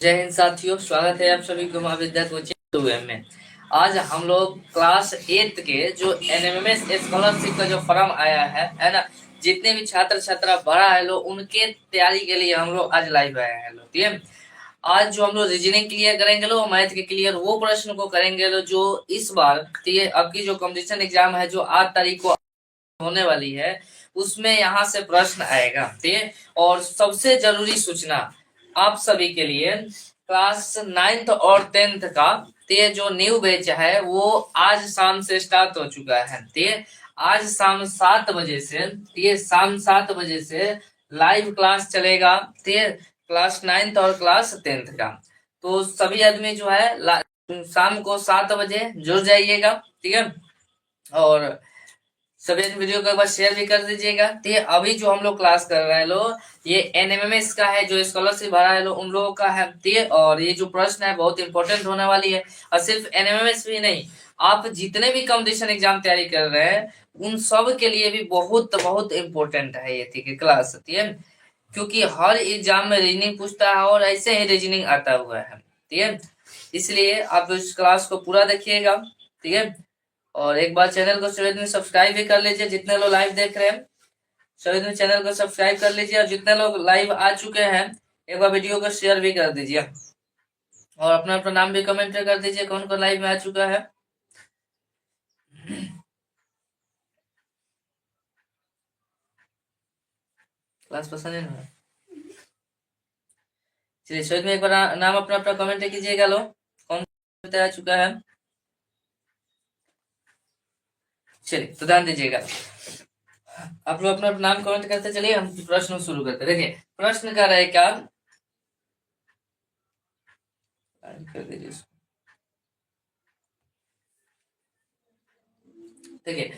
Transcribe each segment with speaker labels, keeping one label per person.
Speaker 1: जय हिंद साथियों, स्वागत है आप सभी को महाविद्या कोचिंग 2M में। आज हम लोग क्लास 8 के जो एनएमएमएस स्कॉलरशिप का जो फॉर्म आया है ना। जितने भी छात्र छात्रा भरा है लोग, उनके तैयारी के लिए हम लोग आज लाइव आए हैं लोग। ठीक है, आज जो हम लोग रीजनिंग क्लियर करेंगे लोग, मैथ के क्लियर वो प्रश्न को करेंगे लोग जो इस बार ठीक है आपकी जो कॉम्पिटिशन एग्जाम है जो 8 तारीख को होने वाली है, उसमें यहाँ से प्रश्न आएगा। ठीक है, और सबसे जरूरी सूचना आप सभी के लिए, क्लास 9th और 10th का ते जो न्यू बैच है वो आज शाम से स्टार्ट हो चुका है। ते आज शाम 7 बजे से, ये शाम 7 बजे से लाइव क्लास चलेगा। ते क्लास 9th और क्लास 10th का, तो सभी आदमी जो है शाम को 7 बजे जुड़ जाइएगा। ठीक है, और सभी वीडियो को एक बार शेयर भी कर दीजिएगा। तो ये अभी जो हम लोग क्लास कर रहे हैं लोग, ये एनएमएमएस का है, जो स्कॉलरशिप भरा है लोग उन लोगों का है। ठीक है, और ये जो प्रश्न है बहुत इंपॉर्टेंट होने वाली है। और सिर्फ एनएमएमएस भी नहीं, आप जितने भी कॉम्पिटिशन एग्जाम तैयारी कर रहे हैं उन सब के लिए भी बहुत बहुत इंपॉर्टेंट है ये। ठीक है, क्लास। ठीक है, क्योंकि हर एग्जाम में रीजनिंग पूछता है और ऐसे ही रीजनिंग आता हुआ है। ठीक है, इसलिए आप इस क्लास को पूरा देखिएगा। ठीक है, और एक बार चैनल को सभी ने सब्सक्राइब भी कर लीजिए। जितने लोग लाइव देख रहे हैं सभी ने चैनल को सब्सक्राइब कर लीजिए, और जितने लोग लाइव आ चुके हैं एक बार वीडियो को शेयर भी कर दीजिए, और अपना अपना नाम भी कमेंट कर दीजिए कौन कौन लाइव में आ चुका है। क्लास पसंद है ना? चलिए सभी में एक बार नाम अपना अपना कमेंट कीजिएगा लो, कौन आ चुका है। चलिए तो ध्यान दीजिएगा, आप लोग अपना नाम कमेंट करते चलिए, हम प्रश्न शुरू करते। देखिए प्रश्न का रहे क्या, कर दीजिए। देखिए,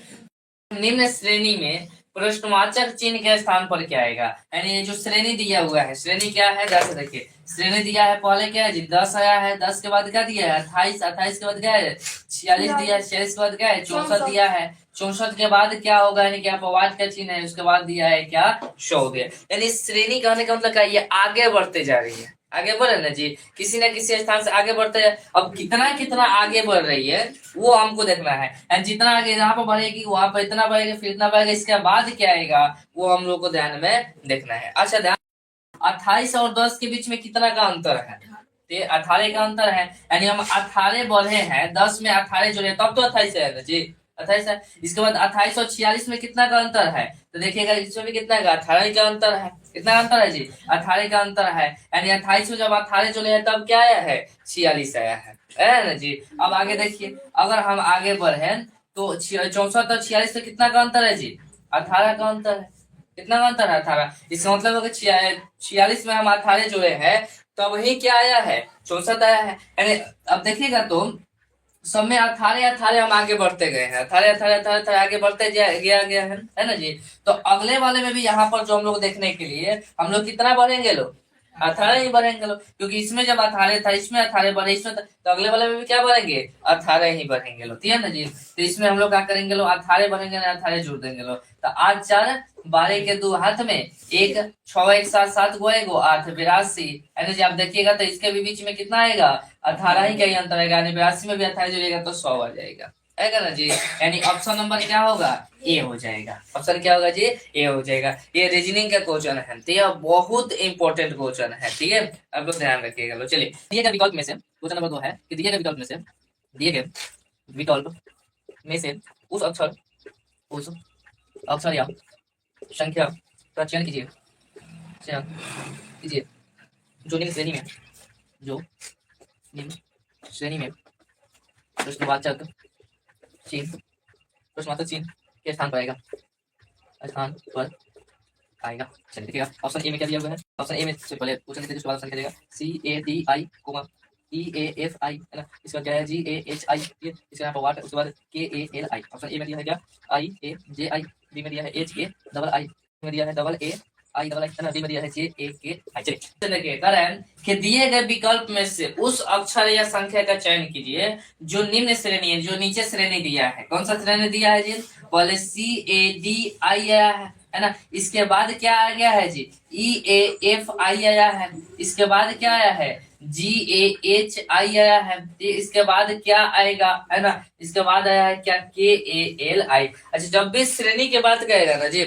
Speaker 1: निम्न श्रेणी में प्रश्नवाचक चिन्ह के स्थान पर क्या आएगा। यानी ये जो श्रेणी दिया हुआ है, श्रेणी क्या है 10। देखिए श्रेणी दिया है, पहले क्या है जी 10 आया है, 10 के बाद क्या दिया है 28, 28 के बाद क्या है 46 दिया है, 46 के बाद क्या है 64 दिया है, 64 के बाद क्या होगा, यानी कि अपवाद का चिन्ह है, उसके बाद दिया है क्या 100 दिया। यानी श्रेणी कहने का मतलब क्या, ये आगे बढ़ते जा रही है। आगे बढ़े ना जी, किसी न किसी स्थान से आगे बढ़ते हैं। अब कितना कितना आगे बढ़ रही है वो हमको देखना है। एंड जितना आगे यहाँ पर बढ़ेगी वहां पर इतना बढ़ेगा, फिर इतना बढ़ेगा, इसके बाद क्या आएगा वो हम लोग को ध्यान में देखना है। अच्छा ध्यान, 28 और 10 के बीच में कितना का अंतर है, तो 18 का अंतर है। यानी हम 18 बढ़े हैं, 10 में 18 जोड़े तब तो 28 आएगा जी, 28 है। इसके बाद 28 और 46 में कितना का अंतर है, तो देखिएगा इसमें भी कितना का 18 का अंतर है। कितना अंतर है जी 18 का अंतर है। यानी 28 में जब 18 जोड़े हैं तब क्या आया है 46 आया है ना जी। अब आगे देखिए, अगर हम आगे बढ़े तो 64 और 46 में कितना का अंतर है जी 18 का अंतर है। कितना का अंतर है 18। इसका मतलब अगर 46 में हम 18 जोड़े हैं तब ही क्या आया है 64 आया है। यानी अब देखिएगा तो सब में 18 18 हम आगे बढ़ते गए हैं, 18 18 18 18 आगे बढ़ते गया है ना जी। तो अगले वाले में भी यहाँ पर जो हम लोग देखने के लिए हम लोग कितना बढ़ेंगे लोग 18 ही बढ़ेंगे लोग, क्योंकि इसमें जब 18 था इसमें 18 बढ़े, इसमें तो अगले वाले में भी क्या बढ़ेंगे 18 ही बढ़ेंगे लोग। ठीक है ना जी, तो इसमें हम लोग क्या करेंगे लोग 18 बढ़ेंगे ना 18 जोड़ देंगे लोग। तो 8 4 12 के 2 हाथ में एक 6 एक साथ 7 गो 8 82। यानी जी आप देखिएगा तो इसके भी बीच में कितना आएगा 18 ही का ही अंतर आएगा। यानी 82 में भी 18 जोड़िएगा तो 100 आ जाएगा, है ना जी। यानी ऑप्शन नंबर क्या होगा ए हो जाएगा। ऑप्शन क्या होगा जी ए हो जाएगा। ये रीजनिंग का क्वेश्चन है, तो यह बहुत इंपॉर्टेंट क्वेश्चन है। ठीक है, आप लोग ध्यान रखिएगा। लो चलिए, दिए गए विकल्प में से क्वेश्चन नंबर 2 है कि दिए गए विकल्प में से, दिए गए विकल्प में से उस अक्षर उस अक्षर या संख्या का चयन कीजिए, चयन कीजिए जो निम्न श्रेणी में, जो निम्न श्रेणी में प्रश्नवाचक चिन्ह, प्रश्नवाचक चिन्ह के स्थान पर आएगा, स्थान पर आएगा। चलिए देखिएगा ऑप्शन ए में क्या दिया हुआ है। ऑप्शन ए में से पहले क्वेश्चन देते उसके बाद ऑप्शन क्या देगा CADI EAFI, है ना। इसका क्या है GAHI, इसका यहाँ पर वाट है, उसके बाद KALI। ऑप्शन ए में दिया है क्या IAJI, बी में दिया है HAII, में दिया है AAI, है ना, बी में दिया है JAKI। चलिए करें कि दिए गए विकल्प में से उस अक्षर या संख्या का चयन कीजिए जो निम्न श्रेणी है, जो नीचे श्रेणी दिया है। कौन सा श्रेणी दिया है जी, पहले CADI आया है ना, इसके बाद क्या आ गया है जी EAFI आया है, इसके बाद क्या आया है GAHI आया है। इसके बाद क्या आएगा, है ना, इसके बाद आया है क्या, KALI। अच्छा, जब भी श्रेणी के बात कहेगा ना जी,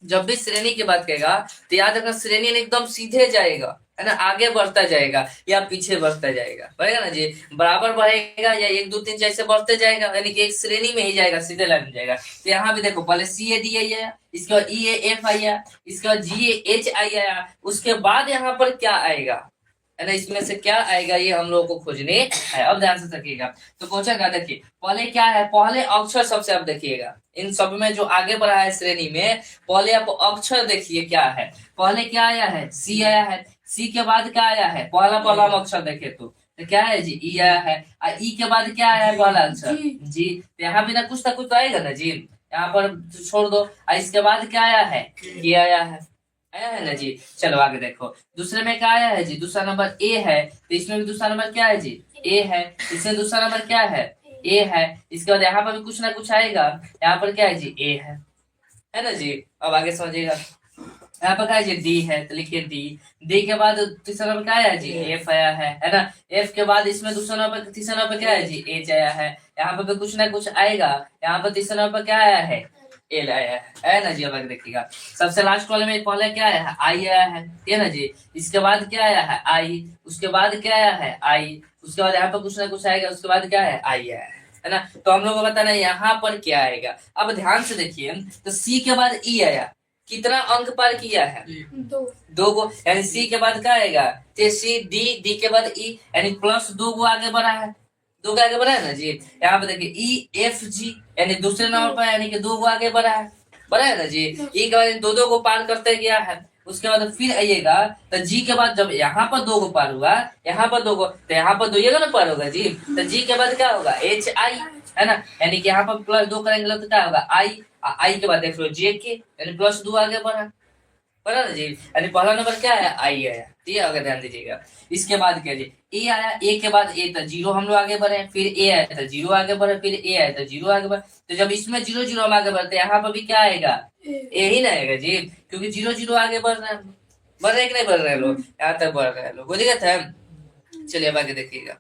Speaker 1: जब भी श्रेणी की बात कहेगा तो याद रखना श्रेणी ने एकदम सीधे जाएगा, है ना, आगे बढ़ता जाएगा या पीछे बढ़ता जाएगा, बढ़ेगा ना जी, बराबर बढ़ेगा या 1 2 3 जैसे बढ़ते जाएगा, यानी कि एक श्रेणी में ही जाएगा, सीधे लाइन में जाएगा। तो यहाँ भी देखो, पहले CAD आया, इसके बाद EAF आया, इसके बाद GAHI आया, उसके बाद यहाँ पर क्या आएगा, है ना, इसमें से क्या आएगा ये हम लोगों को खोजने है। अब ध्यान से देखिएगा, तो क्वेश्चन क्या, देखिए पहले क्या है, पहले अक्षर सबसे आप देखिएगा, इन सब में जो आगे बढ़ा है श्रेणी में, पहले आप अक्षर देखिए क्या है। पहले क्या आया है, C आया है। C के बाद क्या आया है, पहला पहला हम अक्षर देखे तो क्या है जी, E आया है। और E के बाद क्या आया है, पहला अक्षर जी। तो यहाँ भी ना कुछ तो आएगा ना जी, यहाँ पर छोड़ दो। और इसके बाद क्या आया है, ये आया है ना जी। चलो आगे देखो, दूसरे में क्या आया है जी, दूसरा नंबर A है। तो इसमें भी दूसरा नंबर क्या है जी, A है। इसमें दूसरा नंबर क्या है, A है। इसके बाद यहाँ पर भी कुछ ना कुछ आएगा, यहाँ पर क्या है जी, A है ना जी। अब आगे समझिएगा, यहाँ पर क्या है जी, D है, तो लिखिए D के बाद तीसरा नंबर क्या आया है जी, F आया है ना। F के बाद इसमें दूसरा नंबर, तीसरा नंबर क्या है जी, H आया है। यहाँ पर भी कुछ ना कुछ आएगा, यहाँ पर तीसरा नंबर क्या आया है, L आया है ना जी। अब आगे देखिएगा, सबसे लास्ट वाले में पहले क्या आया है, I आया है ना जी। इसके बाद क्या आया है, I। उसके बाद क्या आया है, I। उसके बाद यहाँ पर कुछ ना कुछ आएगा, उसके बाद क्या है, I आया है ना। तो हम लोग को बताना है यहाँ पर क्या आएगा। अब ध्यान से देखिए, तो C के बाद E आया, कितना अंक पार किया है, 2 गो, यानी C के बाद क्या आएगा, C, D के बाद E, यानी प्लस 2 गो आगे बढ़ा है, 2 गो आगे बढ़ा है ना जी। यहाँ पे देखिए EFG, यानी दूसरे नंबर पर, यानी कि 2 गो आगे बढ़ा है ना जी। E के बाद 2 गो पार करते गया है। उसके बाद फिर आइएगा, तो G के बाद जब यहाँ पर 2 गो पार हुआ, यहाँ पर 2 गो, तो यहाँ पर 2 ना पार होगा जी। तो G के बाद क्या होगा, HI, है ना, यानी कि यहाँ पर प्लस 2 करेंगे तो क्या होगा, I के बाद देख लो JK, यानी प्लस 2 आगे बढ़ा ना जी। यानी पहला नंबर क्या है, I आया, ठीक है, अगर ध्यान दीजिएगा। इसके बाद क्या जी, A आया, A के बाद A था, 0 हम लोग आगे बढ़े, फिर A आया था, 0 आगे बढ़े, फिर A आया था, 0 आगे बढ़े। तो जब इसमें 0 0 हम आगे बढ़ते हैं, यहाँ पर भी क्या आएगा, A ही ना आएगा जी, क्योंकि 0 0 आगे बढ़ रहे हैं, बढ़ रहे कि नहीं बढ़ रहे हैं लोग, यहाँ तक बढ़ रहे हैं लोग, वो दिक्कत है। चलिए अब आगे देखिएगा,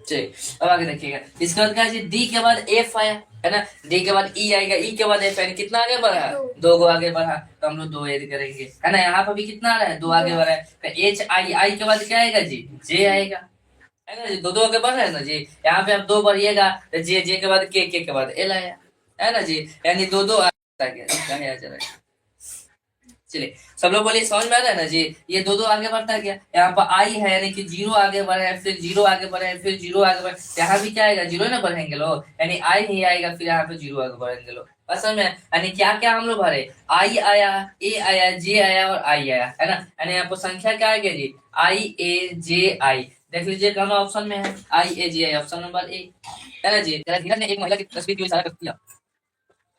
Speaker 1: चलिए अब आगे देखिएगा। इसके बाद क्या है, डी के बाद एफ आया, है ना, डी के बाद ई आएगा, ई के बाद एफ, यानी कितना आगे बढ़ा, 2 गो आगे बढ़ा, तो हम लोग 2 ऐड करेंगे, है ना। यहाँ पर भी कितना आ रहा है, 2 आगे बढ़ा है। तो एच आई, आई के बाद क्या आएगा जी, जे आएगा, है ना जी। 2 आगे बढ़ रहा है ना जी। यहाँ पे आप 2 बढ़िएगा तो जे के बाद के बाद एल आया, है ना जी, यानी 2 आ गया। चलिए सब लोग बोलिए, समझ में आ रहा है ना जी। ये 2 आगे बढ़ता गया, यहाँ पर आई है, यानी कि 0 आगे बढ़े, फिर 0 आगे बढ़े, फिर 0 आगे बढ़े, यहाँ भी क्या आएगा, 0 ना बढ़ेंगे लोग, यानी आई ही आएगा, फिर यहाँ पे 0 आगे बढ़ेंगे लोग, असल में। यानी क्या क्या हम लोग भरे, आई आया, ए आया, जे आया और आई आया, है ना। यानी यहाँ पर संख्या क्या आएगी जी, IAJI। देख लीजिए कौन ऑप्शन में है, IAJI, ऑप्शन नंबर ए, है ना जी। धीरज ने एक महिला की तस्वीर की ओर इशारा कर दिया,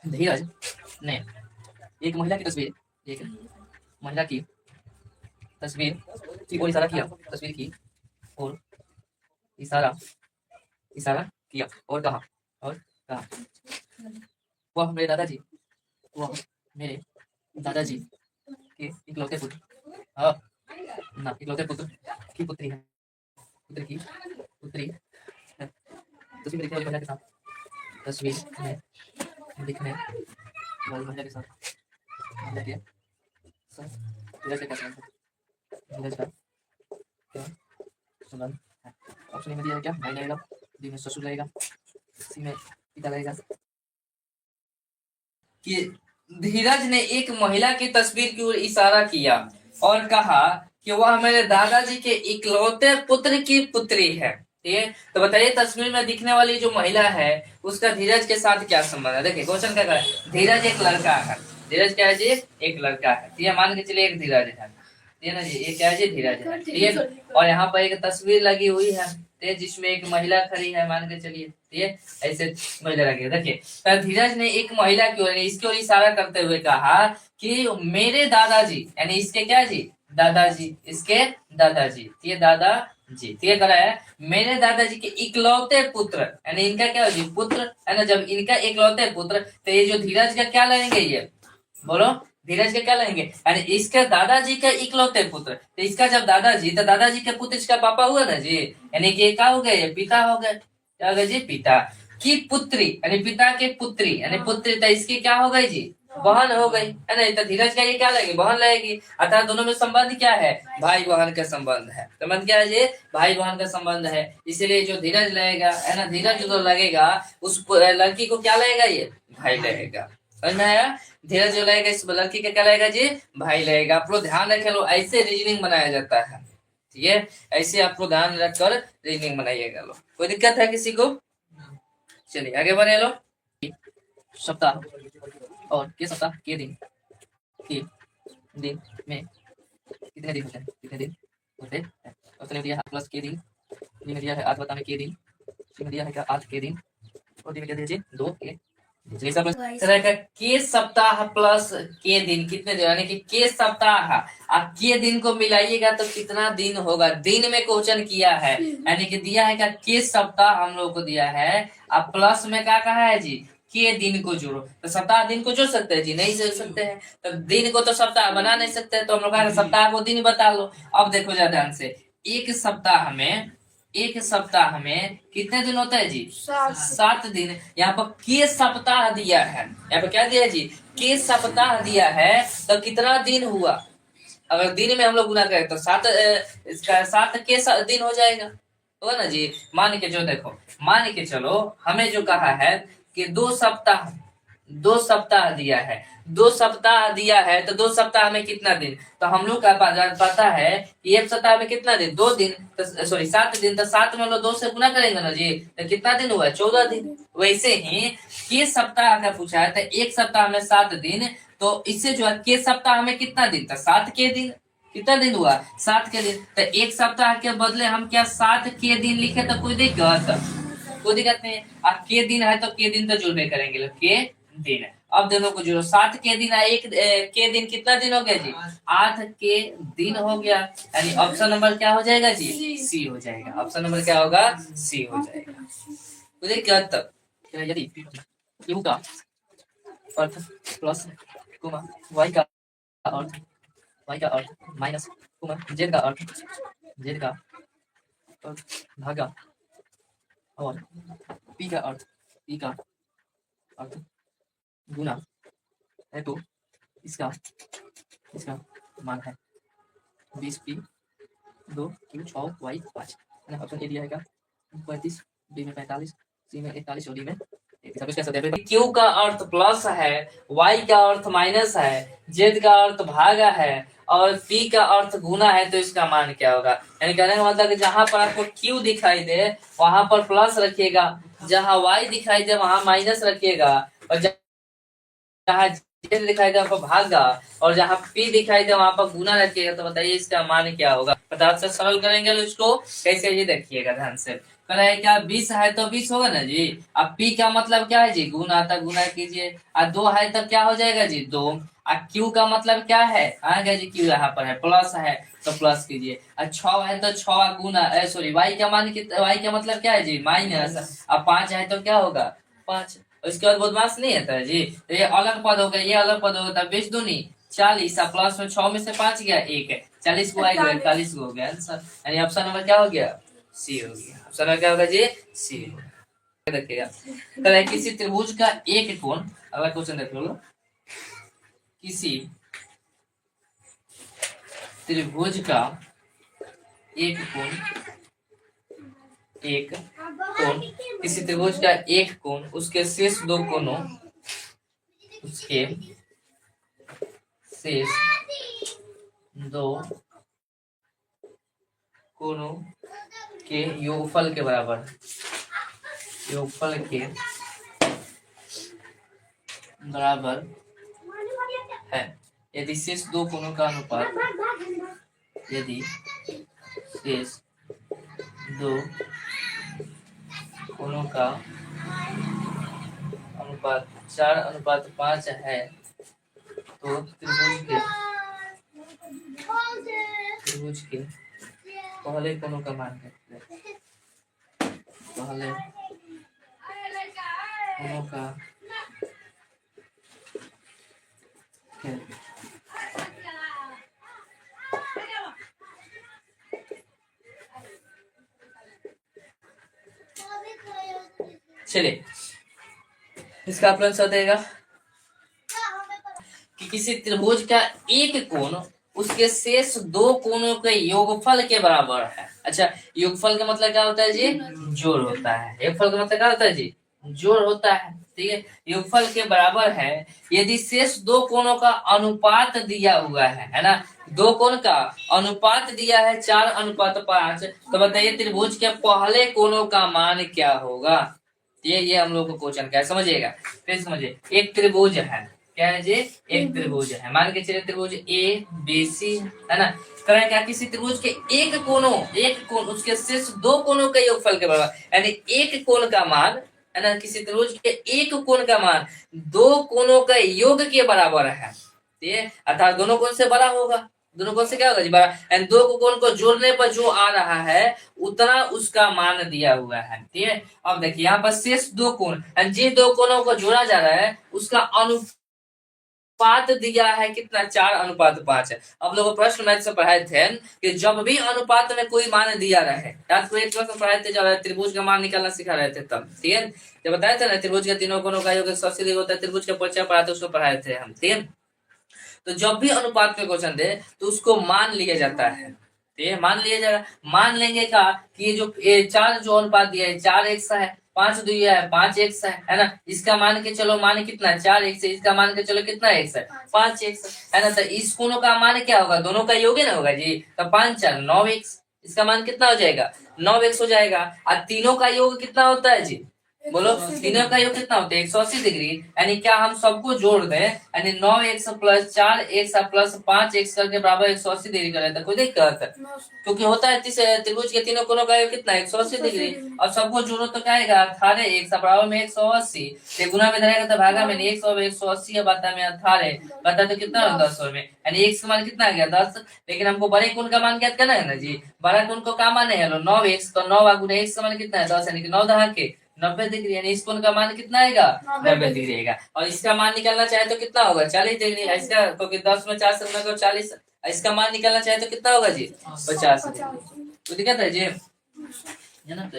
Speaker 1: धीरज ने एक महिला की तस्वीर, एक महिला की तस्वीर की ओर इशारा किया, तस्वीर की ओर इशारा इशारा किया और कहा वह मेरे दादाजी, वह मेरे दादाजी के इकलौते पुत्र, हाँ ना, इकलौते पुत्र की पुत्री है, पुत्र की पुत्री है। तस्वीर दिखने वाली महिला के साथ, तस्वीर में दिखने वाली महिला के साथ, महिला के साथ धीरज का क्या धीरज का क्या संबंध है। ऑप्शन में दिया है क्या, भाई रहेगा, डी में ससुर रहेगा, सी में पिता रहेगा। कि धीरज ने एक महिला की तस्वीर की ओर इशारा किया और कहा कि वह मेरे दादाजी के इकलौते पुत्र की पुत्री है, ठीक है। तो बताइए तस्वीर में दिखने वाली जो महिला है उसका धीरज के साथ क्या संबंध है। देखिए क्वेश्चन क्या है, धीरज एक लड़का है, धीरज क्या है जी, एक लड़का है, ठीक है, मान के चलिए एक धीरज है, ठीक है ना जी, ये क्या है जी, धीरज है, ठीक है। और यहाँ पर एक तस्वीर लगी हुई है, ठीक है, जिसमें एक महिला खड़ी है, मान के चलिए, ठीक है, ऐसे महिला लगी है। देखिए तो धीरज ने एक महिला की ओर, इसकी ओर इशारा करते हुए कहा कि मेरे दादाजी, यानी इसके क्या जी, दादाजी, इसके दादाजी, ठीक है, दादाजी, ठीक है, करा है मेरे दादाजी के इकलौते पुत्र, यानी इनका क्या जी, पुत्र, है ना। जब इनका इकलौते पुत्र, तो ये जो धीरज का क्या लेंगे, ये बोलो, धीरज के क्या लेंगे, यानी इसके दादाजी के इकलौते पुत्र, तो इसका जब दादाजी, तो दादाजी के पुत्र इसका पापा हुआ ना जी, यानी कि क्या हो गया, ये पिता हो गए, क्या हो गया जी, पिता की पुत्री, यानी पिता के पुत्री, यानी पुत्री, तो इसकी क्या हो गई जी, बहन हो गई, है ना। तो धीरज का ये क्या लगेगी, बहन लगेगी, अर्थात दोनों में संबंध क्या है, भाई बहन का संबंध है। संबंध क्या है जी, भाई बहन का संबंध है, इसीलिए जो धीरज लगेगा, है ना, धीरज जो लगेगा उस लड़की को क्या लगेगा, ये भाई लगेगा, समझ में आया। धीरज जो लगेगा इस लड़की का क्या लगेगा जी, भाई लगेगा। आप लोग ध्यान रखे लो, ऐसे रीजनिंग बनाया जाता है, ठीक है, ऐसे आप लोग ध्यान रखकर रीजनिंग बनाइएगा। लो कोई दिक्कत है किसी को, चलिए आगे बढ़े लो। सप्ताह और के सप्ताह के दिन, के दिन में कितने दिन होते हैं, कितने दिन होते हैं। ऑप्शन दिया है प्लस के दिन, डी में दिया है 8 में के दिन, सी में दिया है क्या 8 के दिन, और डी में दिया है 2 के के सप्ताह प्लस के दिन कितने दिन, यानी कि के सप्ताह अब के दिन को मिलाइएगा तो कितना दिन होगा, दिन में क्वेश्चन किया है, यानी कि दिया है क्या के सप्ताह हम लोग को दिया है, अब प्लस में क्या कहा है जी, के दिन को जोड़ो, तो सप्ताह दिन को जोड़ सकते हैं जी, नहीं जोड़ सकते हैं, तो दिन को तो सप्ताह बना नहीं सकते, तो हम लोग कहा सप्ताह को दिन बता लो। अब देखो जरा ध्यान से, एक सप्ताह में कितने दिन होता है जी, 7 दिन। यहाँ पर के सप्ताह दिया है, यहाँ पर क्या दिया है जी, के सप्ताह दिया है, तो कितना दिन हुआ, अगर दिन में हम लोग गुना करें तो 7, इसका 7 के दिन हो जाएगा, होगा ना जी। मान के जो देखो, मान के चलो हमें जो कहा है कि 2 सप्ताह दिया है, 2 सप्ताह दिया है, तो 2 सप्ताह में कितना दिन, तो हम लोग का पता है कि एक सप्ताह में कितना दिन, 2 दिन, तो सॉरी 7 दिन, तो 7 में हम लोग 2 से गुना करेंगे ना जी, तो कितना दिन हुआ, 14 दिन। वैसे ही के सप्ताह का पूछा है, तो एक सप्ताह में 7 दिन, तो इससे जो है के सप्ताह में कितना दिन, तो 7 के दिन, कितना दिन हुआ, 7 के दिन, तो एक सप्ताह के बदले हम क्या 7 के दिन लिखे, तो कोई दिक्कत नहीं है। अब के दिन है तो के दिन तो जुड़े करेंगे लोग, के दिन है। अब दोनों को जोड़ो, 7 के दिन है, एक के दिन कितना दिन हो गया जी, 8 के दिन हो गया, यानी ऑप्शन नंबर क्या हो जाएगा जी, सी हो जाएगा। ऑप्शन नंबर क्या होगा, सी हो जाएगा। तो देखिए तब यदि क्यू का अर्थ प्लस वाई का अर्थ माइनस जेड का अर्थ भागा और पी का अर्थ गुना है, तो इसका मान है 20p2 q 6 y 5, है ना। ऑप्शन ए दिया है क्या 35, बी में 45, सी में 41 और डी में 31। क्यू का अर्थ प्लस है, वाई का अर्थ माइनस है, जेड का अर्थ भागा है और पी का अर्थ गुना है, तो इसका मान क्या होगा। यानी कहने का मतलब कि जहां पर आपको क्यू दिखाई दे वहां पर प्लस रखिएगा, जहां वाई दिखाई दे वहां माइनस रखिएगा, और जहां जेड दिखाई दे वहां पर भागा, और जहां पी दिखाई दे वहां पर गुना रखिएगा। तो बताइए इसका मान क्या होगा। फटाफट से सरल करेंगे इसको, कैसे ये देखिएगा ध्यान से। कह रहा है क्या 20 है तो 20 होगा ना जी। अब पी का मतलब क्या है जी, गुना, था गुना कीजिए। और 2 है तो क्या हो जाएगा जी 2। और क्यू का मतलब क्या है, आ गया जी क्यू यहाँ पर है, प्लस है तो प्लस कीजिए। और 6 है तो 6 गुना, सॉरी वाई का मान, वाई का मतलब क्या है जी माइनस। अब 5 है तो क्या होगा 5। उसके बाद बदमाश नहीं आता है जी, तो ये अलग पद हो गया, ये अलग पद होगा, तब 20 दूनी 40, प्लस में 6 में से 5 गया 1 है, 40 को आएगा 41 को हो गया आंसर। यानी ऑप्शन नंबर क्या हो गया, सी हो गया। ऑप्शन नंबर क्या होगा जी, सी हो गया। देखिएगा तो किसी त्रिभुज का एक कोण, अगला क्वेश्चन देख लो, किसी त्रिभुज का एक कोण, किसी त्रिभुज का एक कोण, उसके शेष 2 कोणों, उसके शेष 2 कोणों के योगफल के बराबर है। यदि शेष 2 कोणों का अनुपात 4:5 है, तो त्रिभुज के पहले कोणों का मान है, पहले कोणों का चलिए इसका अपना आंसर देगा कि किसी त्रिभुज का एक कोण उसके शेष दो कोणों के योगफल के बराबर है। अच्छा, योगफल का मतलब क्या होता है जी? जोड़ होता है। योगफल का मतलब क्या होता है जी? जोड़ होता है। ठीक है, योगफल के बराबर है यदि शेष दो कोणों का अनुपात दिया हुआ है ना। दो कोण का अनुपात दिया है 4:5, तो बताइए त्रिभुज के पहले कोणों का मान क्या होगा? ये हम लोग को क्वेश्चन क्या है, समझिएगा। फिर समझिए, एक त्रिभुज है, क्या है जी? एक त्रिभुज है। मान के चलिए त्रिभुज ए बी सी है ना। करें क्या, किसी त्रिभुज के एक कोण उसके शेष दो कोणों के योगफल के बराबर, यानी एक कोण का मान है ना, किसी त्रिभुज के एक कोण का मान दो कोणों के योग के बराबर है। ठीक है, अर्थात दोनों कोण से बड़ा होगा। दोनों कोण से क्या होगा जी? बड़ा। यानी दो कोण को जोड़ने पर जो आ रहा है उतना उसका मान दिया हुआ है। ठीक है, अब देखिए यहाँ पर शेष दो कोण, जिन दो कोणों को जोड़ा जा रहा है उसका अनुपात दिया है कितना? 4:5 है। अब लोग प्रश्न मैथ से पढ़ाए थे कि जब भी अनुपात में कोई मान दिया रहे, रात को एक प्रश्न पढ़ाए थे जब त्रिभुज का मान निकालना सिखा रहे थे तब। ठीक है, जब बताया था ना त्रिभुज के तीनों कोणों का योग 180 होता है, त्रिभुज का परिचय पढ़ाए थे, उसको पढ़ाए थे हम। ठीक है, तो जब भी अनुपात में क्वेश्चन दे तो उसको मान लिया जाता है। ठीक है, मान लिया जाएगा। मान लेंगे का कि ये जो 4 जो अनुपात दिया है 4x है, 5 दिया है 5x है ना। इसका मान के चलो, मान कितना है? 4x है। इसका मान के चलो कितना x है? 5x है ना। तो इस कोणों का मान क्या होगा? दोनों का योग ना होगा जी। तो 5 4 9x, इसका मान कितना हो जाएगा? 9x हो जाएगा। और तीनों का योग कितना होता है जी? बोलो, तीनों का योग कितना होता है? 180 डिग्री। यानी क्या हम सबको जोड़ दें, यानी 9x plus 4x plus 5x करके बराबर 180 डिग्री कर लेता है, कोई दिक्कत? क्योंकि होता है त्रिभुज के तीनों कोणों का योग कितना है? 180 डिग्री। और सबको जोड़ो तो क्या आएगा? 18x बराबर में 180। गुना में धरेगा तो भागा में 100 180 बता में 18 बता तो कितना है? 10 में। यानी x का मान कितना आ गया? 10। लेकिन हमको बड़े कोण का मान ज्ञात करना है ना जी। बड़ा कोण को का मान है? 9x, तो 9 गुना x का मान कितना है? 10, यानी कि 9 दहा के 90 डिग्री। यानी इस कोण का मान कितना आएगा? 90 डिग्री आएगा। और इसका मान निकालना चाहे तो कितना होगा? 40 डिग्री। इसका क्योंकि 10 में 4 से गुना करो 40। इसका मान निकालना चाहे तो कितना होगा जी? 50 डिग्री। तो दिक्कत है जी, है ना।